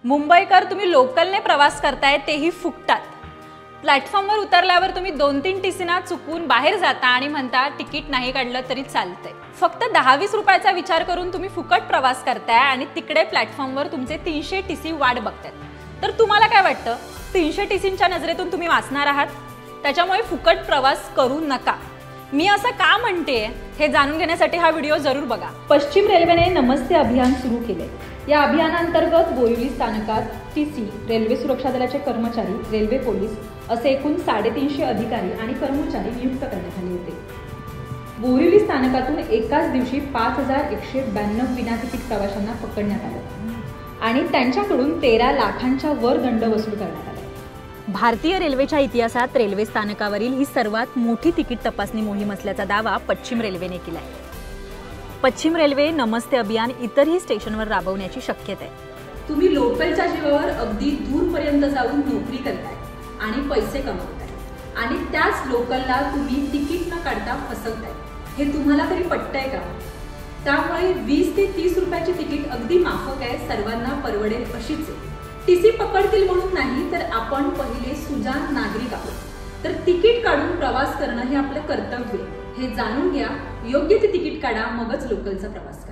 मुंबईकर तुम्ही लोकलने प्रवास करताय तेही फुकटात। प्लॅटफॉर्मवर उतरल्यावर तुम्ही 2-3 टीसीना चुकून बाहेर जाता आणि म्हणता तिकीट नाही काढलं तरी चालतंय। फक्त 10-20 रुपयाचा विचार करून तुम्ही फुकट प्रवास करताय आणि तिकडे प्लॅटफॉर्मवर तुमचे 300 टीसी वाट बघतायत। तर तुम्हाला काय वाटतं, 300 टीसींच्या नजरेतून तुम्ही वाचणार आहात? त्याच्यामुळे फुकट प्रवास करू नका। मी असं का म्हणते हे जाणून घेण्यासाठी हा व्हिडिओ जरूर बघा। पश्चिम रेल्वेने नमस्ते अभियान सुरू केले। या अभियानांतर्गत बोरिवली स्थानकात टीसी, रेल्वे सुरक्षा दलाचे कर्मचारी, रेल्वे पोलीस असे एकूण 350 अधिकारी आणि कर्मचारी नियुक्त करण्यात आले होते। बोरिवली स्थानकातून एकाच दिवशी 5192 विनातिकीट प्रवाशांना पकडण्यात आले आणि त्यांच्याकडून 13 लाखांच्या वर दंड वसूल करण्यात आला। भारतीय रेल्वेच्या इतिहासात रेल्वे स्थानकावरील ही सर्वात मोठी तिकीट तपासणी मोहीम असल्याचा दावा पश्चिम रेल्वेने केला आहे। पश्चिम रेल्वे नमस्ते अभियान इतरही स्टेशनवर राबवण्याची शक्यता आहे। तुम्ही लोकलच्या जीवावर अगदी दूरपर्यंत जाऊन नोकरी करताय आणि पैसे कमवताय आणि त्याच लोकलला तुम्ही तिकीट न काढता फसवताय। हे तुम्हाला तरी पटतंय का? त्यामुळे 20 ते 30 रुपयाची तिकीट अगदी माफक आहे, सर्वांना परवडेल अशीच आहे। टीसी पकडतील म्हणून नाही, तर आपण पहिले सुजाण नागरिक आहोत, तर तिकीट काढून प्रवास करणं हे आपलं कर्तव्य आहे। हे जाणून घ्या, योग्य ते तिकीट काढा, मगच लोकलचा प्रवास करा।